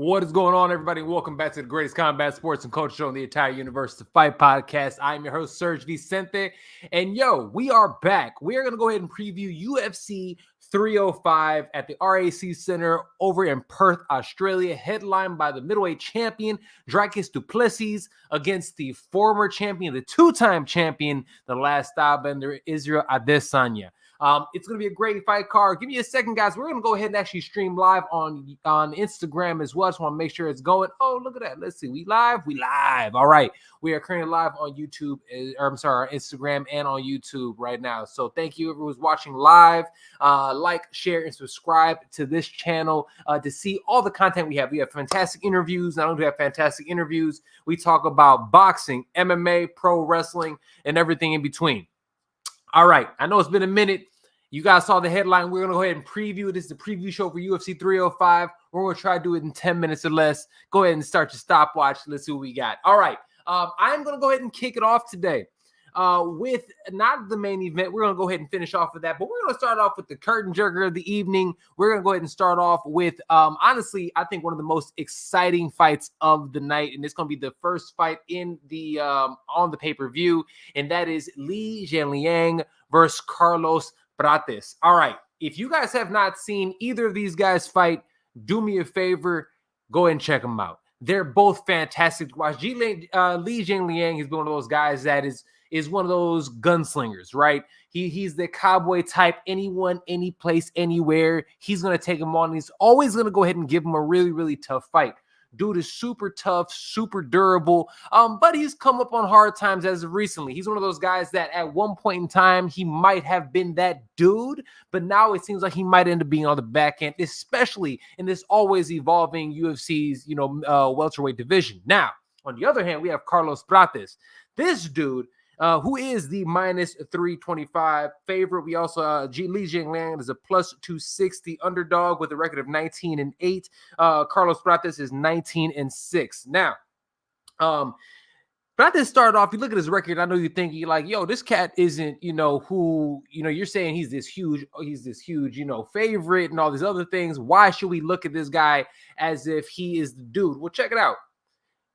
What is going on, everybody? Welcome back to the greatest combat sports and culture show in the entire universe, the Fight Podcast. I'm your host, SERG VICENTE. And we are back. We are going to go ahead and preview UFC 305 at the RAC Center over in Perth, Australia, headlined by the middleweight champion, Dricus du Plessis, against the former champion, the two-time champion, the last stylebender, Israel Adesanya. It's going to be a great fight card. Give me a second, guys. We're going to go ahead and actually stream live on Instagram as well. Just want to make sure it's going. Oh, look at that. Let's see. We live? We live. All right. We are currently live on YouTube, Instagram and on YouTube right now. So thank you, everyone who's watching live. Like, share, and subscribe to this channel to see all the content we have. We have fantastic interviews. Not only do we have fantastic interviews, we talk about boxing, MMA, pro wrestling, and everything in between. All right. I know it's been a minute. You guys saw the headline. We're going to go ahead and preview it. This is the preview show for UFC 305. We're going to try to do it in 10 minutes or less. Go ahead and start your stopwatch. Let's see what we got. All right. I'm going to go ahead and kick it off today with not the main event. We're going to go ahead and finish off with that. But we're going to start off with the curtain jerker of the evening. We're going to go ahead and start off with, honestly, I think one of the most exciting fights of the night. And it's going to be the first fight in the on the pay-per-view. And that is Li Jingliang versus Carlos Prates. All right. If you guys have not seen either of these guys fight, do me a favor. Go ahead and check them out. They're both fantastic to watch. Li Jingliang has been one of those guys that is one of those gunslingers, right? He's the cowboy type. Anyone, any place, anywhere. He's going to take him on. He's always going to go ahead and give him a really, really tough fight. Dude is super tough, super durable, but he's come up on hard times as of recently. He's one of those guys that at one point in time, he might have been that dude, but now it seems like he might end up being on the back end, especially in this always evolving UFC's, welterweight division. Now, on the other hand, we have Carlos Prates. This dude, who is the minus 325 favorite. We also, Li Jingliang is a plus 260 underdog with a record of 19-8. Carlos Prates is 19-6. Now, Prates started off, you look at his record, I know you're thinking like, yo, this cat isn't, you're saying he's this huge, favorite and all these other things. Why should we look at this guy as if he is the dude? Well, check it out.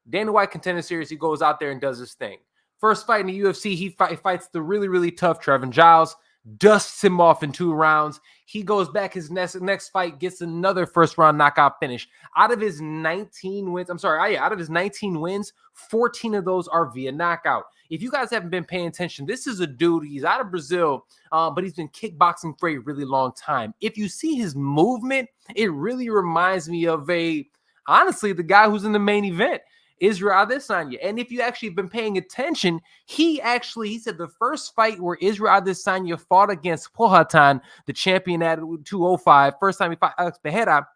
Dana White Contender Series, he goes out there and does his thing. First fight in the UFC, he fights the really, really tough Trevin Giles, dusts him off in 2 rounds. He goes back his next fight, gets another first-round knockout finish. Out of his 19 wins, 14 of those are via knockout. If you guys haven't been paying attention, this is a dude, he's out of Brazil, but he's been kickboxing for a really long time. If you see his movement, it really reminds me of honestly, the guy who's in the main event, Israel Adesanya. And if you actually have been paying attention, he said the first fight where Israel Adesanya fought against FOTN, the champion at 205, first time he fought Alex Pereira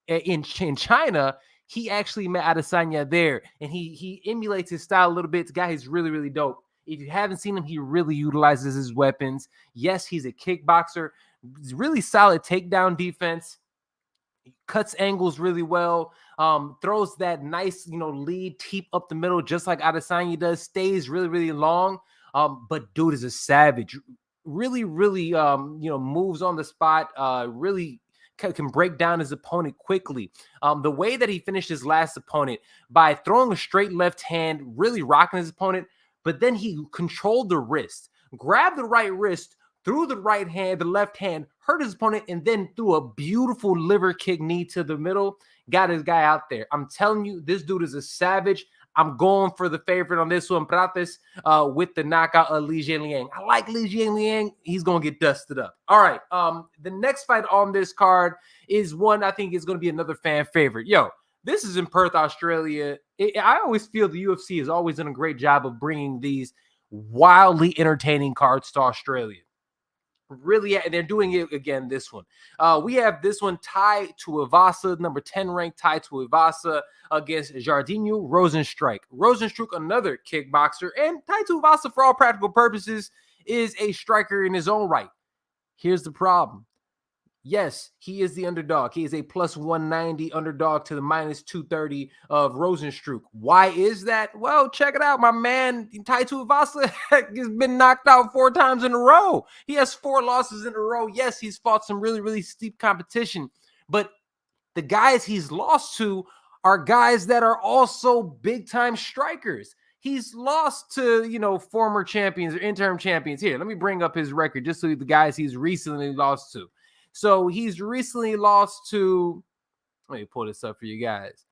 in China, he actually met Adesanya there. And he emulates his style a little bit. The guy is really, really dope. If you haven't seen him, he really utilizes his weapons. Yes, he's a kickboxer. He's really solid takedown defense. He cuts angles really well, throws that nice, lead teep up the middle, just like Adesanya does, stays really, really long. But dude is a savage, really, really, moves on the spot, really can break down his opponent quickly. The way that he finished his last opponent by throwing a straight left hand, really rocking his opponent, but then he controlled the wrist, grabbed the right wrist, threw the right hand, the left hand, hurt his opponent, and then threw a beautiful liver kick knee to the middle, got his guy out there. I'm telling you, this dude is a savage. I'm going for the favorite on this one, Prates, with the knockout of Li Jingliang. I like Li Jingliang. He's going to get dusted up. All right, the next fight on this card is one I think is going to be another fan favorite. Yo, this is in Perth, Australia. I always feel the UFC has always done a great job of bringing these wildly entertaining cards to Australia. Really, and they're doing it again this one. We have this one, Tai Tuivasa, number 10 ranked Tai Tuivasa against Jardinho Rozenstruik. Rozenstruik, another kickboxer, and Tai Tuivasa, for all practical purposes, is a striker in his own right. Here's the problem. Yes, he is the underdog. He is a plus 190 underdog to the minus 230 of Rozenstruik. Why is that? Well, check it out. My man, Tai Tuivasa, has been knocked out 4 times in a row. He has 4 losses in a row. Yes, he's fought some really, really steep competition, but The guys he's lost to are guys that are also big-time strikers. He's lost to, former champions or interim champions. Here, let me bring up his record just so the guys he's recently lost to. So he's recently lost to, let me pull this up for you guys.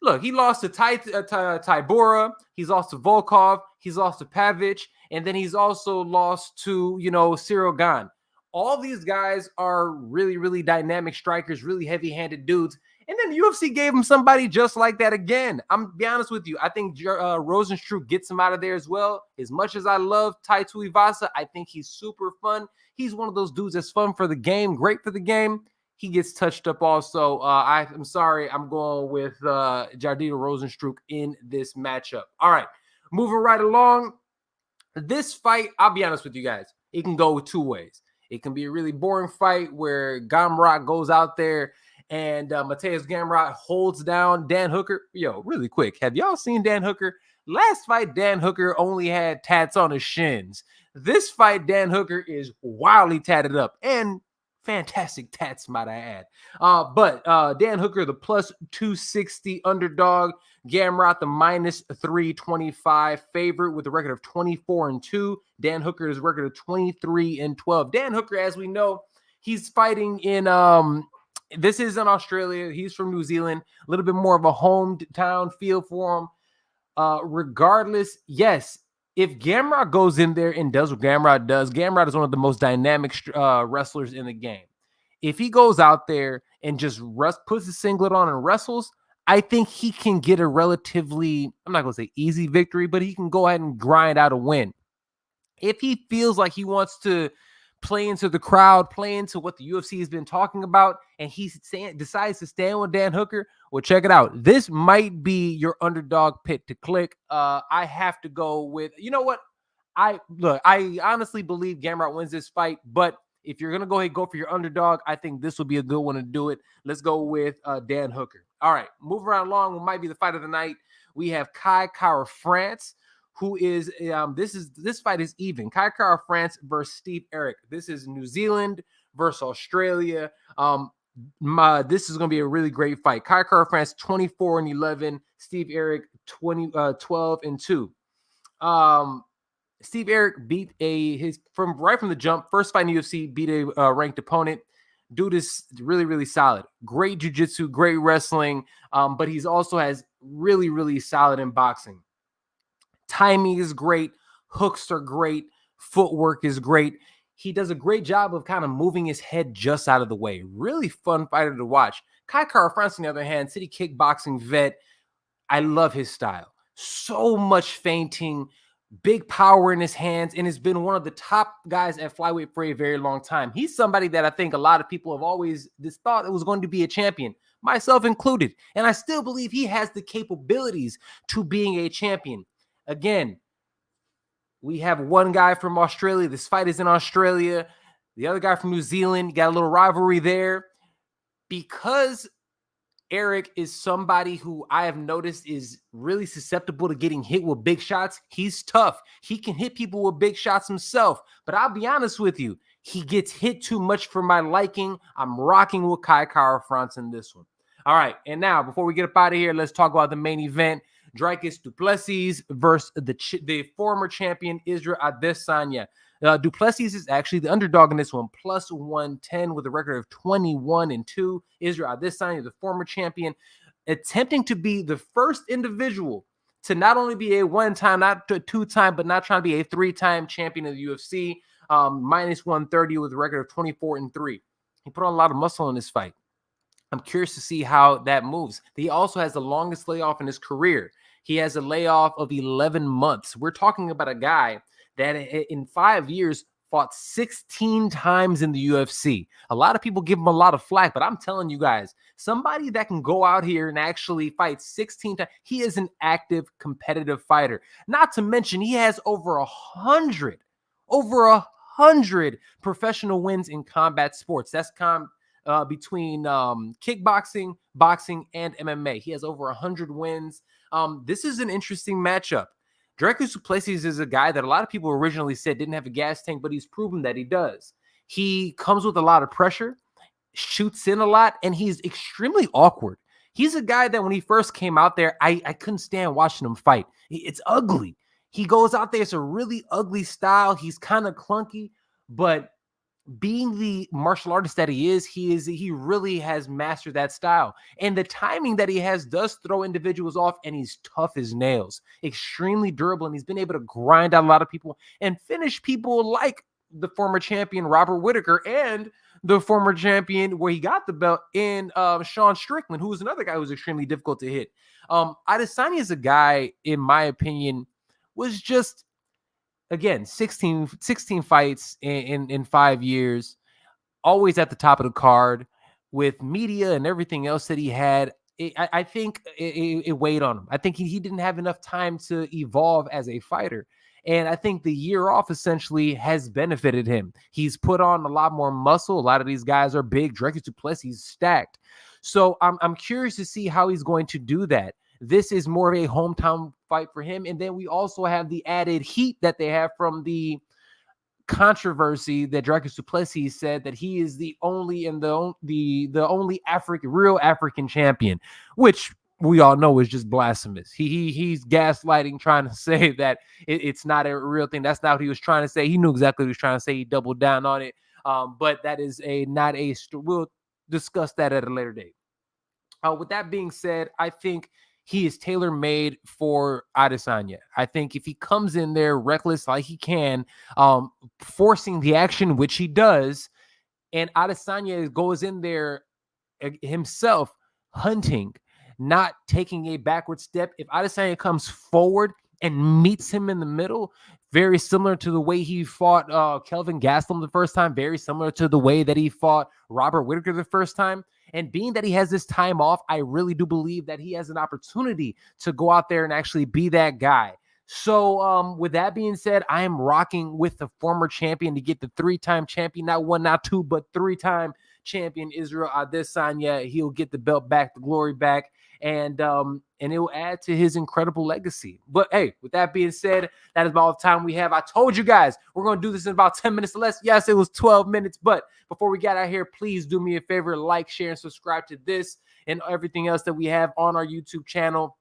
Look, he lost to Tybura. He's lost to Volkov. He's lost to Pavic. And then he's also lost to, Cyril Gane. All these guys are really, really dynamic strikers, really heavy-handed dudes. And then UFC gave him somebody just like that again. I'm be honest with you. I think Rosenstruck gets him out of there as well. As much as I love Tai Tuivasa, I think he's super fun. He's one of those dudes that's fun for the game, great for the game. He gets touched up also. I'm sorry. I'm going with Jardino Rosenstruck in this matchup. All right. Moving right along. This fight, I'll be honest with you guys, it can go two ways. It can be a really boring fight where Gamrot goes out there and Mateusz Gamrot holds down Dan Hooker. Yo, really quick. Have y'all seen Dan Hooker? Last fight, Dan Hooker only had tats on his shins. This fight, Dan Hooker is wildly tatted up and fantastic tats, might I add. But Dan Hooker, the plus 260 underdog. Gamrot, the minus 325 favorite with a record of 24-2. Dan Hooker's record of 23-12. Dan Hooker, as we know, he's fighting in this is in Australia. He's from New Zealand. A little bit more of a hometown feel for him. Regardless, yes, if Gamrot goes in there and does what Gamrot does, Gamrot is one of the most dynamic wrestlers in the game. If he goes out there and just puts his singlet on and wrestles, I think he can get a relatively, I'm not going to say easy victory, but he can go ahead and grind out a win. If he feels like he wants to play into the crowd, play into what the UFC has been talking about, and he decides to stand with Dan Hooker, well, check it out. This might be your underdog pick to click. I have to go with, you know what? I honestly believe Gamrot wins this fight, but if you're going to go ahead and go for your underdog, I think this will be a good one to do it. Let's go with Dan Hooker. All right, moving right along, what might be the fight of the night. We have Kai Kara-France, who is this fight is even. Kai Kara-France versus Steve Eric. This is New Zealand versus Australia. This is going to be a really great fight. Kai Kara-France 24-11, Steve Eric 12-2. Steve Eric beat from the jump, first fight in the UFC, beat a ranked opponent. Dude is really, really solid. Great jiu-jitsu, great wrestling, but he's also has really, really solid in boxing. Timing is great. Hooks are great. Footwork is great. He does a great job of kind of moving his head just out of the way. Really fun fighter to watch. Kai Kara-France, on the other hand, city kickboxing vet. I love his style. So much feinting, big power in his hands, and has been one of the top guys at flyweight for a very long time. He's somebody that I think a lot of people have always thought it was going to be a champion, myself included. And I still believe he has the capabilities to being a champion. Again, we have one guy from Australia. This fight is in Australia. The other guy from New Zealand. Got a little rivalry there. Because Eric is somebody who I have noticed is really susceptible to getting hit with big shots. He's tough. He can hit people with big shots himself. But I'll be honest with you, he gets hit too much for my liking. I'm rocking with Kai Kara-France in this one. All right, and now before we get up out of here, let's talk about the main event. Dricus du Plessis versus the former champion Israel Adesanya. Du Plessis is actually the underdog in this one, plus 110 with a record of 21-2. Israel Adesanya, the former champion, attempting to be the first individual to not only be a one-time, not a two-time, but not trying to be a three-time champion of the UFC, minus 130 with a record of 24-3. He put on a lot of muscle in this fight. I'm curious to see how that moves. He also has the longest layoff in his career. He has a layoff of 11 months. We're talking about a guy that in 5 years fought 16 times in the UFC. A lot of people give him a lot of flack, but I'm telling you guys, somebody that can go out here and actually fight 16 times, he is an active, competitive fighter. Not to mention, he has over 100 professional wins in combat sports. That's between kickboxing, boxing, and MMA. He has over 100 wins. This is an interesting matchup. Dricus du Plessis is a guy that a lot of people originally said didn't have a gas tank, but he's proven that he does. He comes with a lot of pressure. shoots in a lot, and he's extremely awkward. He's a guy that when he first came out there, I couldn't stand watching him fight. It's ugly. He goes out there, it's a really ugly style. He's kind of clunky, but being the martial artist that he really has mastered that style. And the timing that he has does throw individuals off, and he's tough as nails, extremely durable, and he's been able to grind out a lot of people and finish people like the former champion Robert Whittaker and the former champion where he got the belt in Sean Strickland, who was another guy who was extremely difficult to hit. Adesanya is a guy, in my opinion, was just, again, 16 fights in 5 years, always at the top of the card with media and everything else that he had. I think it weighed on him. I think he didn't have enough time to evolve as a fighter. And I think the year off essentially has benefited him. He's put on a lot more muscle. A lot of these guys are big. Dricus du Plessis stacked. So I'm curious to see how he's going to do that. This is more of a hometown fight for him. And then we also have the added heat that they have from the controversy that Dricus du Plessis said that he is the only and the only real African champion, which we all know is just blasphemous. He's gaslighting, trying to say that it's not a real thing. That's not what he was trying to say. He knew exactly what he was trying to say. He doubled down on it. But that is we'll discuss that at a later date. With that being said, I think he is tailor-made for Adesanya. I think if he comes in there reckless like he can, forcing the action, which he does, and Adesanya goes in there himself hunting, not taking a backward step. If Adesanya comes forward and meets him in the middle, very similar to the way he fought Kelvin Gastelum the first time, very similar to the way that he fought Robert Whittaker the first time. And being that he has this time off, I really do believe that he has an opportunity to go out there and actually be that guy. So with that being said, I am rocking with the former champion to get the 3-time champion, not 1, not 2, but 3-time champion Israel Adesanya. He'll get the belt back, the glory back, and it will add to his incredible legacy. But hey, with that being said, that is about all the time we have. I told you guys we're going to do this in about 10 minutes or less. Yes, it was 12 minutes, but before we get out here, please do me a favor, like, share, and subscribe to this and everything else that we have on our YouTube channel.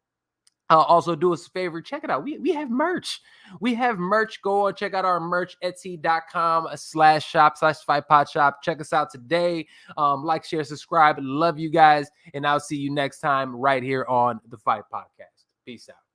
Also do us a favor, check it out. We have merch. We have merch. Go and check out our merch, etsy.com/shop/fightpodshop. Check us out today. Like, share, subscribe. Love you guys. And I'll see you next time right here on the Fight Podcast. Peace out.